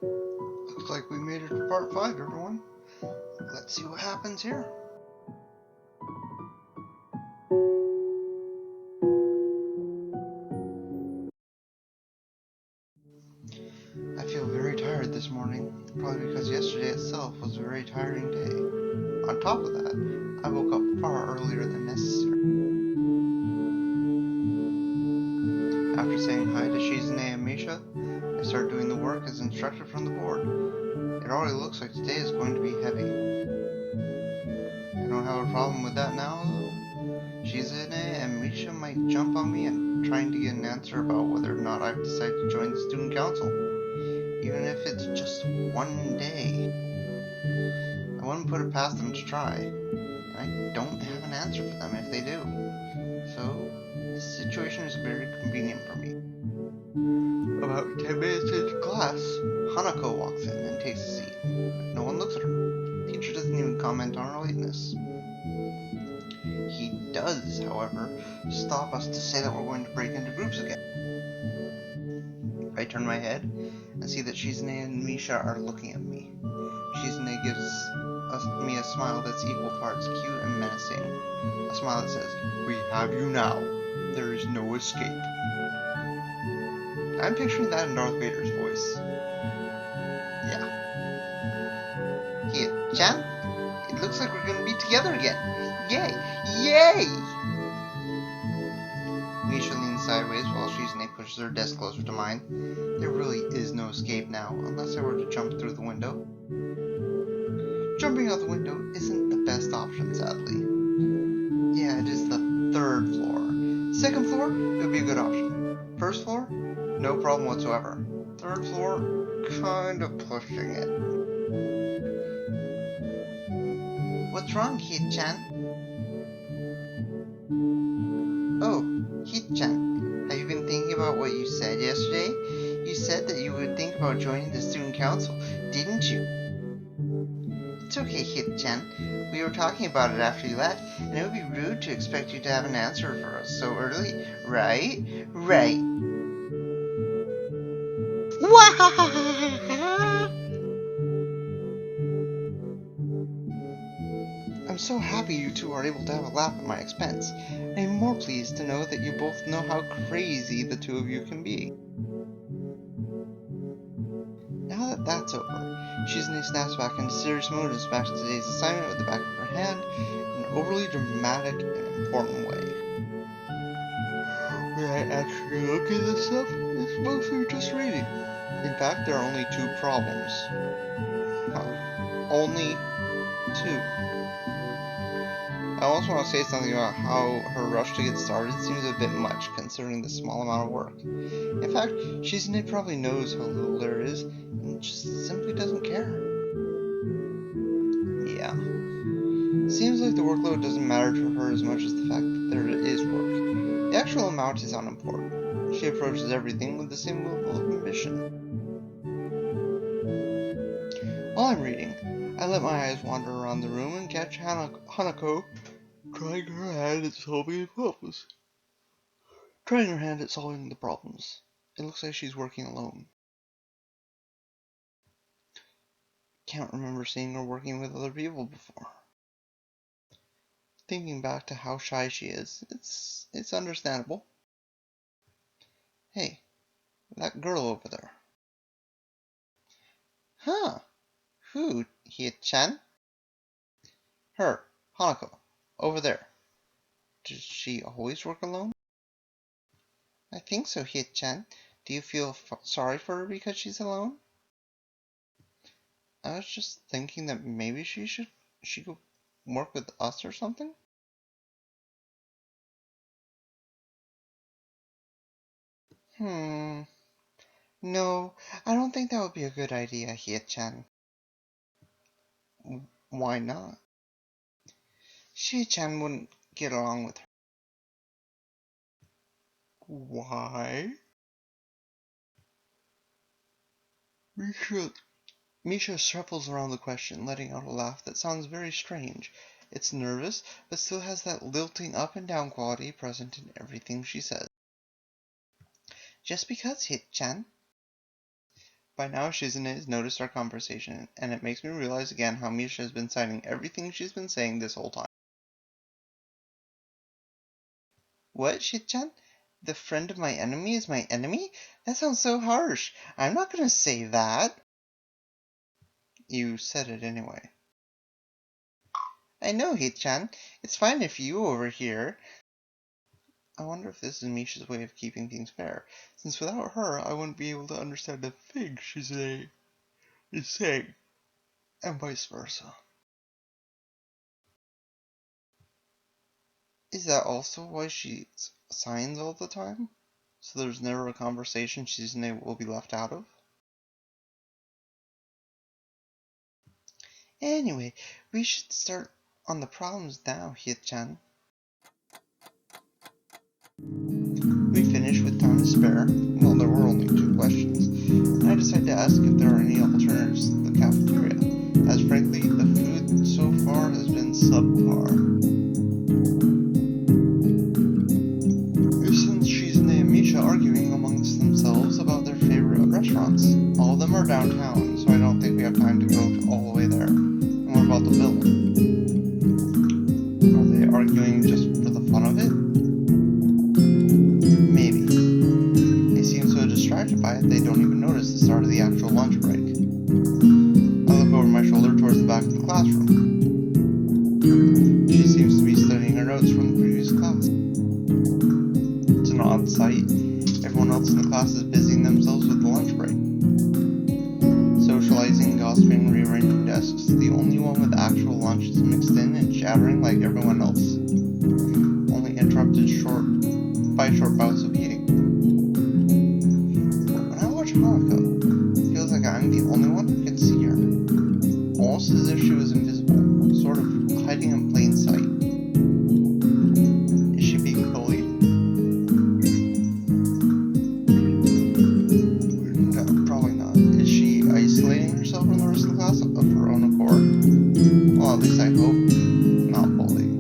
Looks like we made it to part 5, everyone. Let's see what happens here. I feel very tired this morning, probably because yesterday itself was a very tiring day. On top of that, I woke up far earlier than necessary. After saying hi to Shizune and Misha, I start doing the work as instructed from the board. It already looks like today is going to be heavy. I don't have a problem with that now, though. Shizune and Misha might jump on me and trying to get an answer about whether or not I've decided to join the student council, even if it's just one day. I wouldn't put it past them to try, and I don't have an answer for them if they do. So, this situation is very convenient for me. About 10 minutes into class, Hanako walks in and takes a seat, but no one looks at her. The teacher doesn't even comment on her lateness. He does, however, stop us to say that we're going to break into groups again. I turn my head and see that Shizune and Misha are looking at me. Shizune gives me a smile that's equal parts cute and menacing. A smile that says, "We have you now. There is no escape." I'm picturing that in Darth Vader's voice. Yeah. Chan, it looks like we're gonna be together again. Yay! Yay! Misha leans sideways while Shizune pushes her desk closer to mine. There really is no escape now, unless I were to jump through the window. Jumping out the window isn't the best option, sadly. Yeah, it is the 3rd floor. 2nd floor, it would be a good option. 1st floor, no problem whatsoever. 3rd floor, kind of pushing it. What's wrong, Hit-chan? Oh, Hit-chan, have you been thinking about what you said yesterday? You said that you would think about joining the student council, didn't you? It's okay, Hit-chan. We were talking about it after you left, and it would be rude to expect you to have an answer for us so early, right? Right. I'm so happy you two are able to have a laugh at my expense. I am more pleased to know that you both know how crazy the two of you can be. Now that that's over, Shizune snaps back into serious mode and smashes today's assignment with the back of her hand in an overly dramatic and important way. When I actually look at this stuff, it's mostly just reading. In fact, there are only 2 problems. Only 2. I also want to say something about how her rush to get started seems a bit much considering the small amount of work. In fact, Shizune probably knows how little there is and just simply doesn't care. Yeah. Seems like the workload doesn't matter to her as much as the fact that there is work. The actual amount is unimportant. She approaches everything with the same level of ambition. While I'm reading, I let my eyes wander around the room and catch Hanako trying her hand at solving the problems. It looks like she's working alone. Can't remember seeing her working with other people before. Thinking back to how shy she is, it's understandable. Hey, that girl over there. Huh? Who, Hie-chan? Her, Hanako, over there. Does she always work alone? I think so, Hie-chan. Do you feel sorry for her because she's alone? I was just thinking that maybe she could work with us or something? No, I don't think that would be a good idea, Hie-chan. Why not? Shie-chan wouldn't get along with her. Why? Misha shuffles around the question, letting out a laugh that sounds very strange. It's nervous, but still has that lilting up and down quality present in everything she says. Just because, Hit-chan. By now, Shizune has noticed our conversation, and it makes me realize again how Misha has been citing everything she's been saying this whole time. What, Shichan? The friend of my enemy is my enemy? That sounds so harsh. I'm not gonna say that. You said it anyway. I know, Hichan. It's fine if you overhear. I wonder if this is Misha's way of keeping things fair, since without her, I wouldn't be able to understand a thing is saying, and vice versa. Is that also why she signs all the time? So there's never a conversation will be left out of? Anyway, we should start on the problems now, Hichan. We finished with time to spare. Well, there were only 2 questions, and I decided to ask if there are any alternatives to the cafeteria, as frankly, the food so far has been subpar. Since Shizune and Misha arguing amongst themselves about their favorite restaurants. All of them are downtown, so I don't think we have time to go all the way there. And what about the bill? Are they arguing just for the fun of it? Maybe. They seem so distracted by it they don't even notice the start of the actual lunch break. I look over my shoulder towards the back of the classroom. She seems to be studying her notes from the previous class. It's an odd sight. Everyone else in the class is busying themselves with the lunch break. Socializing, gossiping, rearranging desks. The only one with actual lunch is mixed in and chattering like everyone else. Only interrupted by short bouts of eating. When I watch Haruka, it feels like I'm the only one who can see her. Almost as if she was invisible, sort of hiding in plain sight. Is she being bullied? No, probably not. Is she isolating herself from the rest of the class of her own accord? Well, at least I hope not bullying.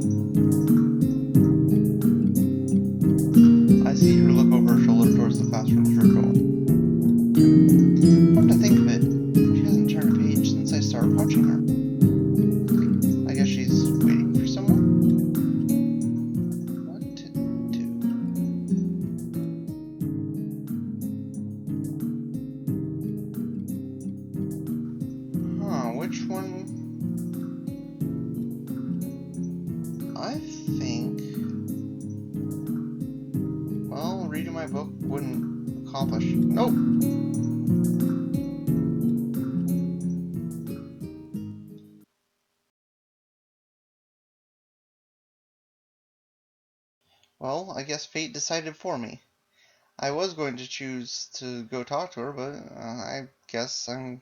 I see her look over her shoulder towards the classroom circle. Come to think of it, she hasn't turned a page since I started watching her. I guess she's waiting for someone? What to do? Which one? I think... Well, reading my book wouldn't accomplish... Nope! Well, I guess fate decided for me. I was going to choose to go talk to her, but I guess I'm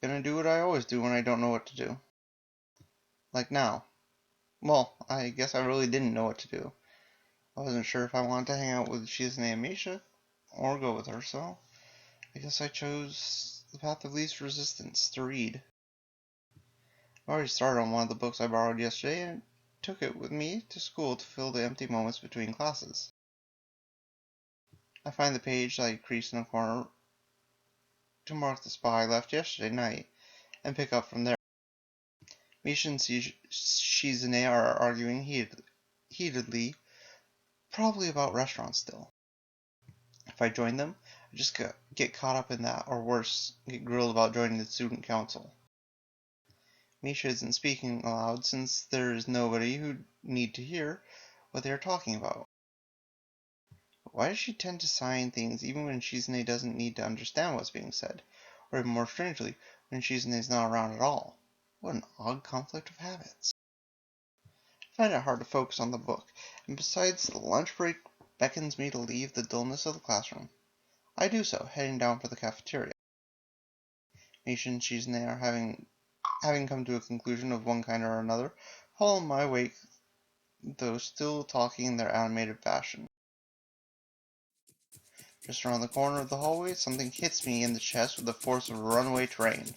gonna do what I always do when I don't know what to do. Like now. Well, I guess I really didn't know what to do. I wasn't sure if I wanted to hang out with Shizune and Misha, or go with her, so I guess I chose the path of least resistance to read. I already started on one of the books I borrowed yesterday and took it with me to school to fill the empty moments between classes. I find the page that I creased in a corner to mark the spot I left yesterday night, and pick up from there. Misha and Shizune are arguing heatedly, probably about restaurants still. If I join them, I just get caught up in that, or worse, get grilled about joining the student council. Misha isn't speaking aloud since there is nobody who need to hear what they are talking about. But why does she tend to sign things even when Shizune doesn't need to understand what's being said, or even more strangely, when Shizune is not around at all? What an odd conflict of habits. I find it hard to focus on the book, and besides, the lunch break beckons me to leave the dullness of the classroom. I do so, heading down for the cafeteria. Misha and Shizune are having come to a conclusion of one kind or another, follow my wake, though still talking in their animated fashion. Just around the corner of the hallway, something hits me in the chest with the force of a runaway train.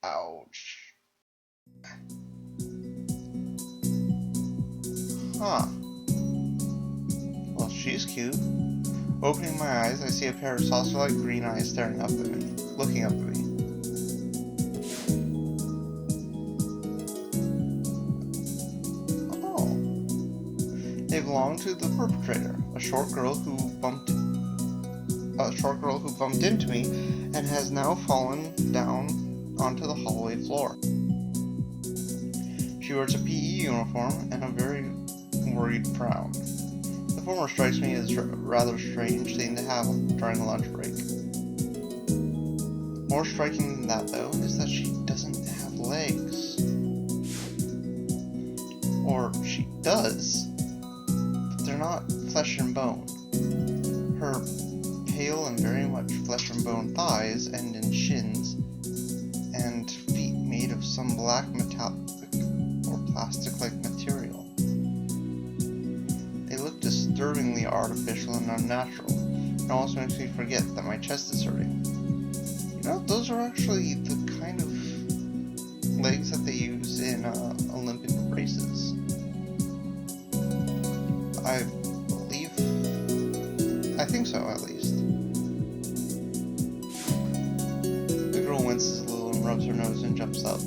Ouch. Huh. Well, she's cute. Opening my eyes, I see a pair of saucer-like green eyes staring up at me, looking up at me. Oh. They belong to the perpetrator, a short girl who bumped into me and has now fallen down onto the hallway floor. She wears a PE uniform and a very worried frown. The former strikes me as a rather strange thing to have during a lunch break. More striking than that, though, is that she doesn't have legs. Or she does, but they're not flesh and bone. Her pale and very much flesh and bone thighs end in shins, and feet made of some black metallic or plastic-like material. They look disturbingly artificial and unnatural. It almost makes me forget that my chest is hurting. You know, those are actually the kind of legs that they use in Olympic races. I think so, at least. The girl winces a little and rubs her nose and jumps up.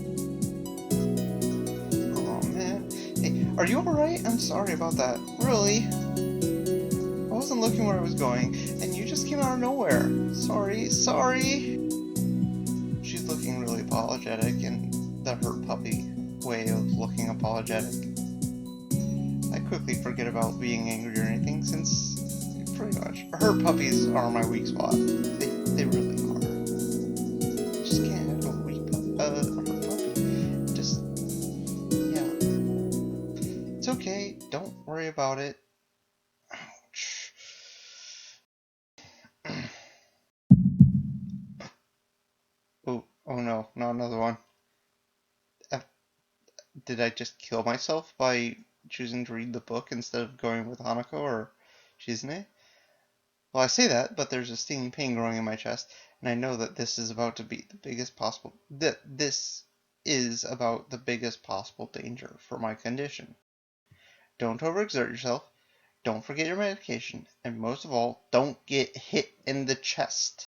Oh man. Hey, are you alright? I'm sorry about that. Really? I wasn't looking where I was going, and you just came out of nowhere. Sorry. She's looking really apologetic in the hurt puppy way of looking apologetic. I quickly forget about being angry or anything, since pretty much hurt puppies are my weak spot. They really are. Just can't handle a hurt puppy. Just, yeah. It's okay. Don't worry about it. Ouch. Oh no, not another one. Did I just kill myself by choosing to read the book instead of going with Hanako or Shizune? Well, I say that, but there's a stinging pain growing in my chest, and I know that this is about to be the biggest possible danger for my condition. Don't overexert yourself, don't forget your medication, and most of all, don't get hit in the chest.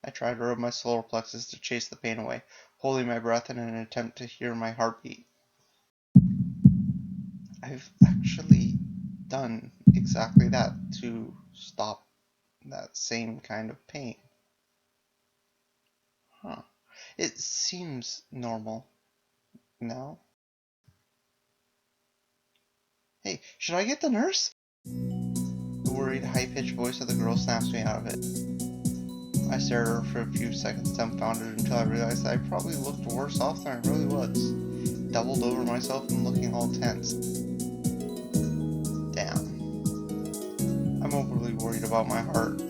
I try to rub my solar plexus to chase the pain away, holding my breath in an attempt to hear my heartbeat. I've actually done exactly that to stop that same kind of pain. Huh. It seems normal now. Hey, should I get the nurse? The worried, high-pitched voice of the girl snaps me out of it. I stared at her for a few seconds, dumbfounded, until I realized that I probably looked worse off than I really was. Doubled over myself and looking all tense. Damn. I'm overly worried about my heart.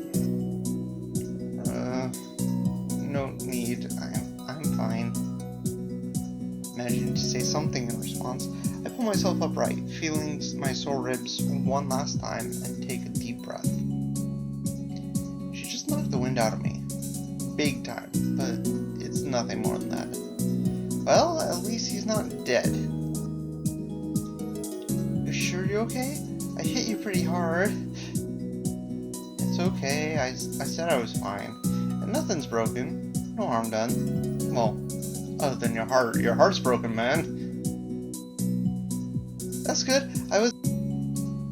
No need. I'm fine. Managing to say something in response, I pull myself upright, feeling my sore ribs one last time, and take a deep breath. She just knocked the wind out of me. Big time, but it's nothing more than that. Well, at least he's not dead. You sure you're okay? I hit you pretty hard. It's okay, I said I was fine. And nothing's broken. No harm done. Well, other than your heart. Your heart's broken, man. That's good. I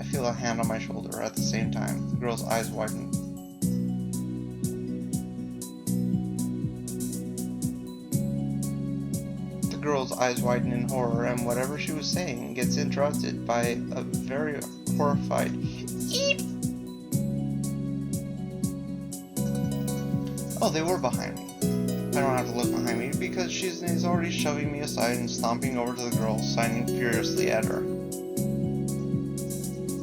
feel a hand on my shoulder at the same time. The girl's eyes widen. The girl's eyes widen in horror, and whatever she was saying gets interrupted by a very horrified eep. Oh, they were behind me. I don't have to look behind me because Shizune is already shoving me aside and stomping over to the girl, signing furiously at her.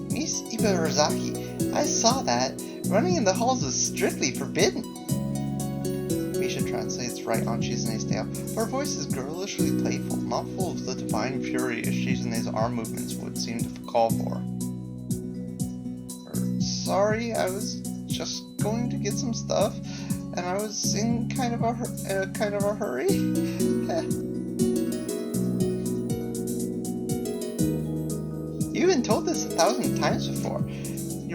Miss Ibarazaki, I saw that. Running in the halls is strictly forbidden. Misha translates right on Shizune's tail. Her voice is girlishly playful, not full of the divine fury as Shizune's arm movements would seem to call for. Sorry, I was just going to get some stuff. And I was in kind of a hurry. You've been told this 1,000 times before.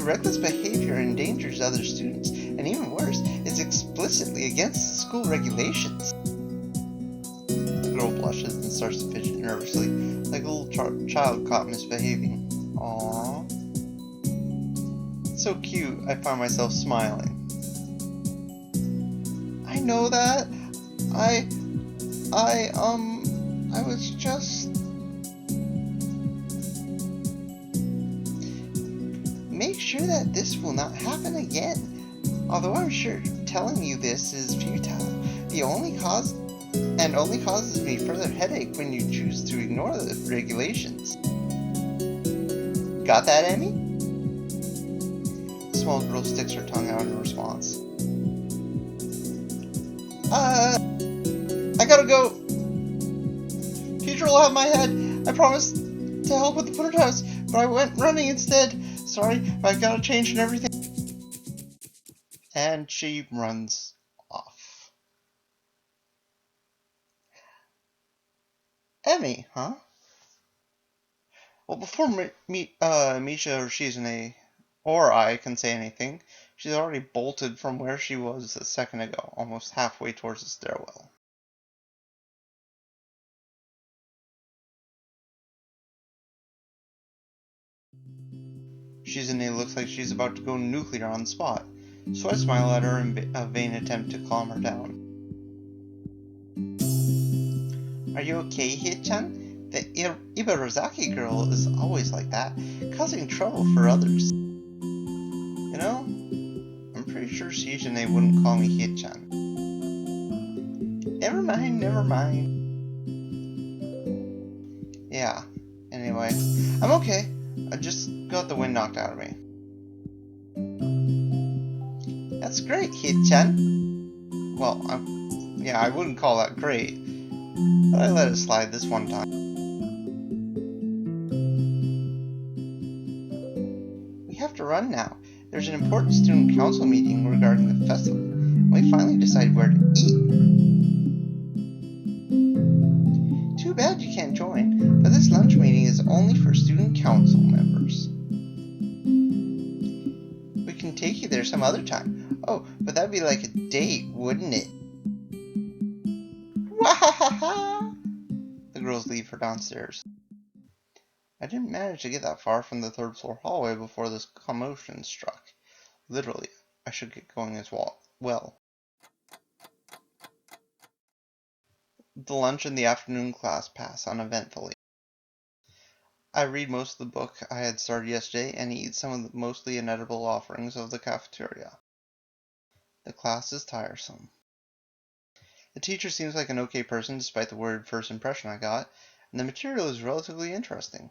Your reckless behavior endangers other students, and even worse, it's explicitly against the school regulations. The girl blushes and starts to fidget nervously, like a little child caught misbehaving. Aww. It's so cute, I find myself smiling. I know that. I was just... Make sure that this will not happen again. Although I'm sure telling you this is futile, the only causes me further headache when you choose to ignore the regulations. Got that, Emmy? The small girl sticks her tongue out in response. I gotta go. Teacher will have my head. I promised to help with the punter house, but I went running instead. Sorry, but I gotta change and everything. And she runs off. Emmy, huh? Well, before Misha or Shizune or I can say anything, she's already bolted from where she was a second ago, almost halfway towards the stairwell. Shizune looks like she's about to go nuclear on the spot, so I smile at her in a vain attempt to calm her down. Are you okay, Hit-chan? The Ibarozaki girl is always like that, causing trouble for others. You know, I'm pretty sure Shizune wouldn't call me Hit-chan. Never mind. Yeah, anyway, I'm okay. I just got the wind knocked out of me. That's great, Hit-chan. Well, I wouldn't call that great, but I let it slide this one time. We have to run now. There's an important student council meeting regarding the festival, and we finally decided where to eat. Too bad you can't join, but this lunch meeting is only for student council members. We can take you there some other time. Oh, but that'd be like a date, wouldn't it? Wahahaha! The girls leave her downstairs. I didn't manage to get that far from the third floor hallway before this commotion struck. Literally, I should get going as well. The lunch and the afternoon class pass uneventfully. I read most of the book I had started yesterday and eat some of the mostly inedible offerings of the cafeteria. The class is tiresome. The teacher seems like an okay person despite the weird first impression I got, and the material is relatively interesting.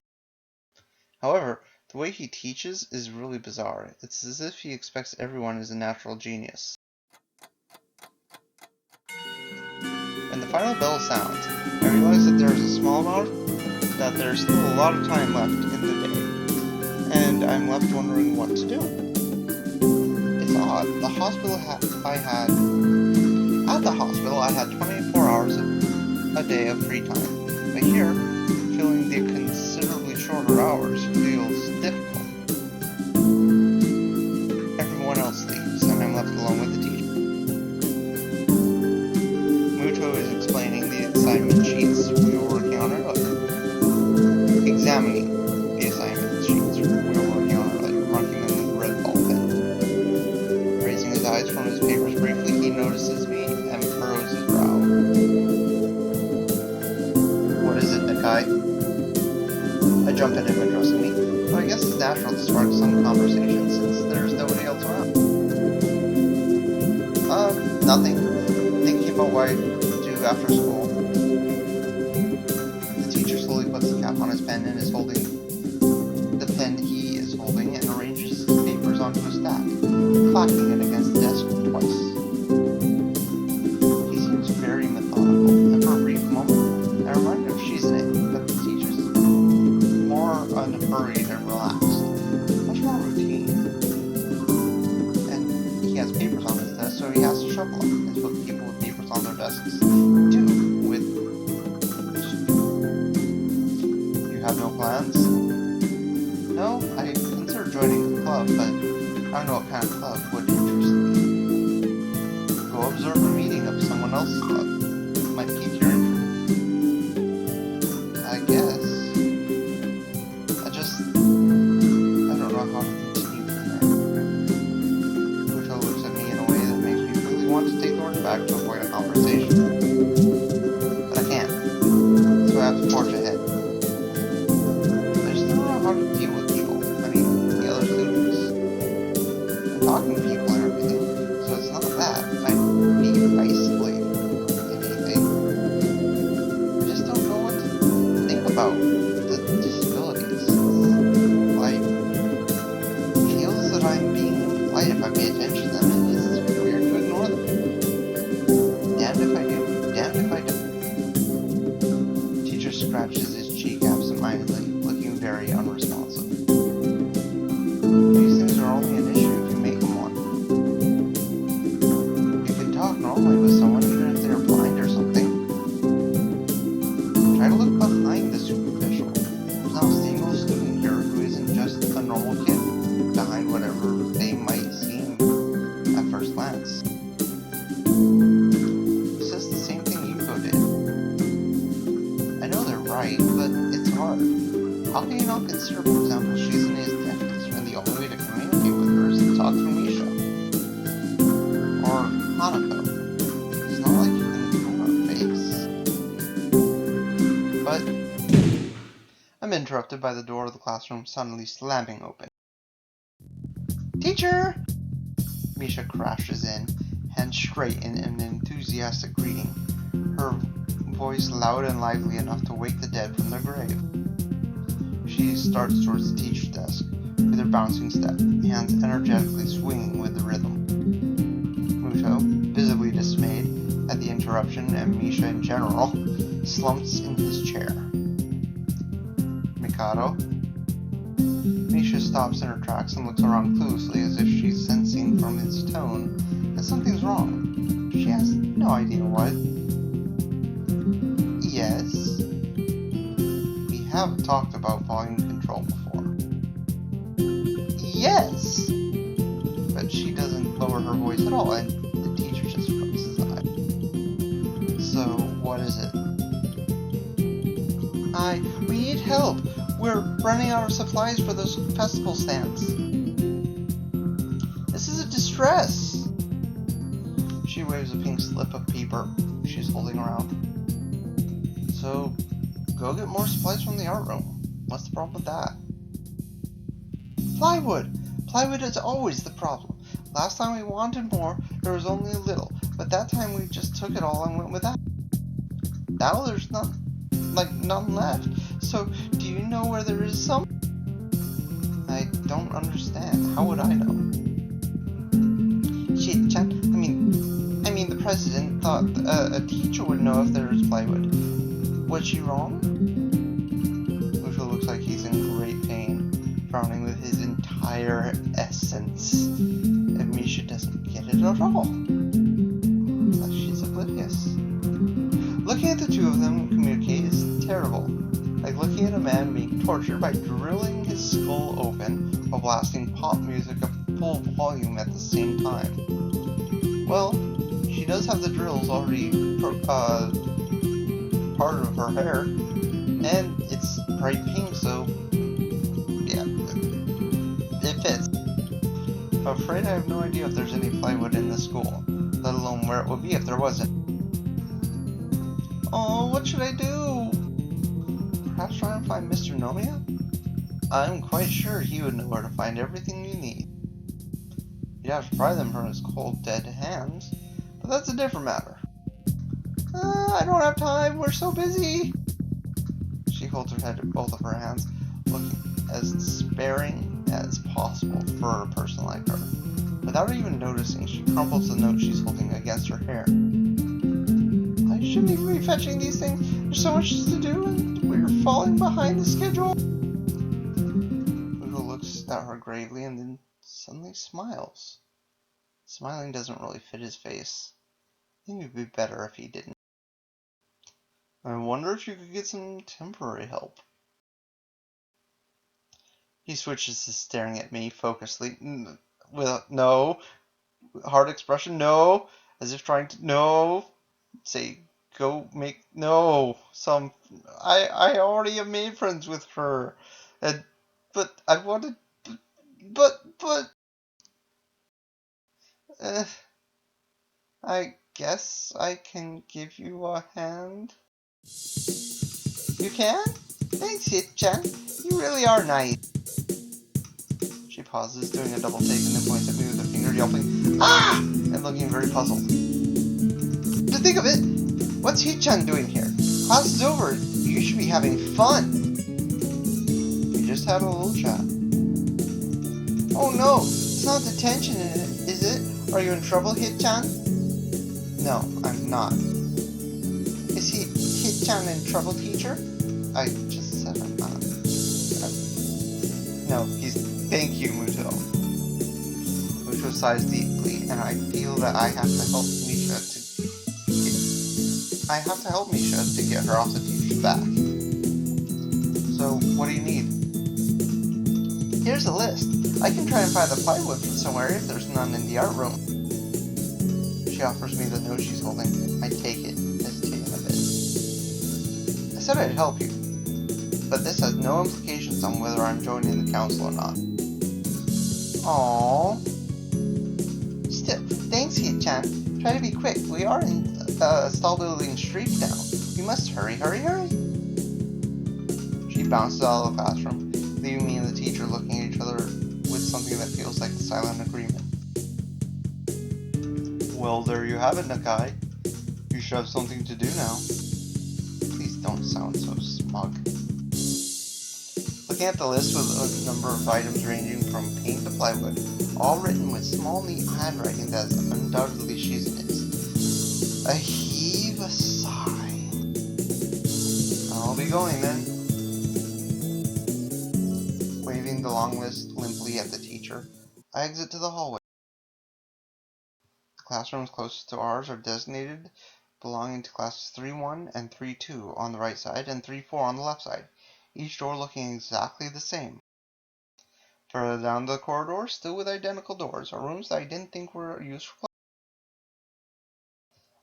However, the way he teaches is really bizarre. It's as if he expects everyone is a natural genius. When the final bell sounds, I realize that there's still a lot of time left in the day, and I'm left wondering what to do. It's odd. At the hospital I had 24 hours a day of free time, but here, filling the considerably shorter hours feels difficult. Everyone else leaves, and I'm left alone with the teacher. Muto is explaining the assignment sheets we were working on earlier. Examining the assignment sheets we were working on earlier, marking them with a red ball pen. Raising his eyes from his papers briefly, he notices me and furrows his brow. What is it, Nakai? I jump at him addressing me, but I guess it's natural to spark some conversation since there's nobody else around. Nothing. Thinking about what I do after school. The teacher slowly puts the cap on his pen and is holding the pen he is holding and arranges his papers onto a stack, clacking it against the desk twice. He seems very methodical, and for a brief moment, I reminded of Shizune, but the teacher's more unhurried and relaxed, much more routine. And he has papers on his desk, so he has to shuffle them. It's what people with papers on their desks do with... You have no plans? No, I considered joining the club, but what kind of club would interest me. Go observe a meeting of someone else's club. Might pique your interest. I guess. I don't know how to continue from there. Muto looks at me in a way that makes me really want to take the words back to avoid a conversation. But I can't. So I have to forge ahead. I just don't know how to deal with people. I mean, the other students. I'm talking to people and everything, so it's not that. I'm being isolated or anything. I just don't know what to think about the disabilities. Like, it feels that I'm being impolite if I pay attention to them, and it's weird to ignore them. Damned if I do, damned if I don't. The teacher scratches his cheek absentmindedly, looking very unresponsive. These things are only an issue if you make them one. You can talk normally with someone even if they're blind or something. Try to look behind the superficial. There's not a single student here who isn't just a normal kid, behind whatever they might seem at first glance. He says the same thing Yuko did. I know they're right, but it's hard. How can you not consider, for example, Shizune's deafness when the only way to communicate with her is to talk through Misha? Or Hanako. It's not like you can show her face. But I'm interrupted by the door of the classroom suddenly slamming open. Teacher! Misha crashes in, hands straight in an enthusiastic greeting, her voice loud and lively enough to wake the dead from their grave. She starts towards the teacher's desk, with her bouncing step, hands energetically swinging with the rhythm. Muto, visibly dismayed at the interruption and Misha in general, slumps in his chair. Mikado? Misha stops in her tracks and looks around cluelessly as if she's sensing from his tone that something's wrong. She has no idea what. Yes. We have talked about volume control before. Yes! But she doesn't lower her voice at all, and the teacher just rubs his eye. So, what is it? We need help! We're running out of supplies for those festival stands. This is a distress! She waves a pink slip of paper she's holding around. So, go get more supplies from the art room. What's the problem with that? Plywood! Plywood is always the problem. Last time we wanted more, there was only a little, but that time we just took it all and went with that. Now there's none left. So, do you know where there is some? I don't understand. How would I know? Shit-chan, I mean, the president thought a teacher would know if there was plywood. Was she wrong? Muto looks like he's in great pain, frowning with his entire essence. And Misha doesn't get it at all. Unless she's oblivious. Looking at the two of them communicate is terrible. Like looking at a man being tortured by drilling his skull open while blasting pop music at full volume at the same time. Well, she does have the drills already part of her hair, and it's bright pink, so yeah, it fits. I'm afraid I have no idea if there's any plywood in the school, let alone where it would be if there wasn't. Oh, what should I do? Perhaps try and find Mr. Nomiya? I'm quite sure he would know where to find everything you need. You'd have to pry them from his cold, dead hands, but that's a different matter. I don't have time, we're so busy! She holds her head in both of her hands, looking as despairing as possible for a person like her. Without even noticing, she crumples the note she's holding against her hair. I shouldn't even be fetching these things. There's so much to do, and we're falling behind the schedule. Muto looks at her gravely and then suddenly smiles. Smiling doesn't really fit his face. I think it would be better if he didn't. I wonder if you could get some temporary help. He switches to staring at me focusedly. with no hard expression, no, as if trying to no. Say go make no some. I already have made friends with her, and but I wanted, but uh, I guess I can give you a hand. You can? Thanks, Hit-chan. You really are nice. She pauses, doing a double take, and then points at me with her finger, yelping, "Ah!" and looking very puzzled. To think of it, what's Hit-chan doing here? Class is over. You should be having fun. We just had a little chat. Oh no, it's not detention, is it? Are you in trouble, Hit-chan? No, I'm not. Is Hit-chan in trouble, teacher? I just said I'm not. No, he's... Thank you, Muto. Muto sighs deeply, and I feel that I have to help Misha to get her off the teacher's back. So, what do you need? Here's a list. I can try and find the plywood from somewhere if there's none in the art room. She offers me the note she's holding. I take it, hesitating a bit. I said I'd help you, but this has no implications on whether I'm joining the council or not. Aww. Still, thanks, Hit-chan. Try to be quick. We are in stall building street now. We must hurry, hurry, hurry. She bounces out of the classroom, leaving me and the teacher looking at each other with something that feels like a silent agreement. Well, there you have it, Nakai. You should have something to do now. Please don't sound so smug. Looking at the list with a number of items ranging from paint to plywood, all written with small, neat handwriting that is undoubtedly Shizune's. I heave a sigh. I'll be going then. Waving the long list limply at the teacher, I exit to the hallway. The classrooms closest to ours are designated belonging to classes 3-1 and 3-2 on the right side and 3-4 on the left side, each door looking exactly the same. Further down the corridor, still with identical doors, are rooms that I didn't think were used for class.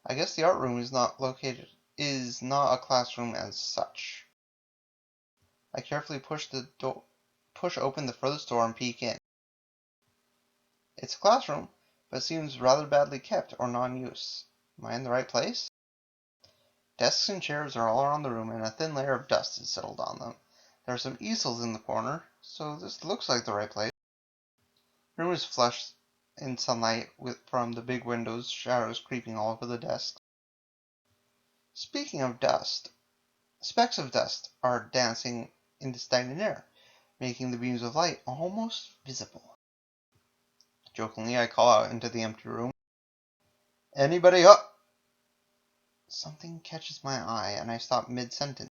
I guess the art room is not a classroom as such. I carefully push open the furthest door and peek in. It's a classroom, but it seems rather badly kept or non-use. Am I in the right place? Desks and chairs are all around the room, and a thin layer of dust has settled on them. There are some easels in the corner, so this looks like the right place. The room is flushed in sunlight from the big windows, shadows creeping all over the desk. Speaking of dust, specks of dust are dancing in the stagnant air, making the beams of light almost visible. Jokingly, I call out into the empty room, "Anybody up?" Something catches my eye, and I stop mid-sentence.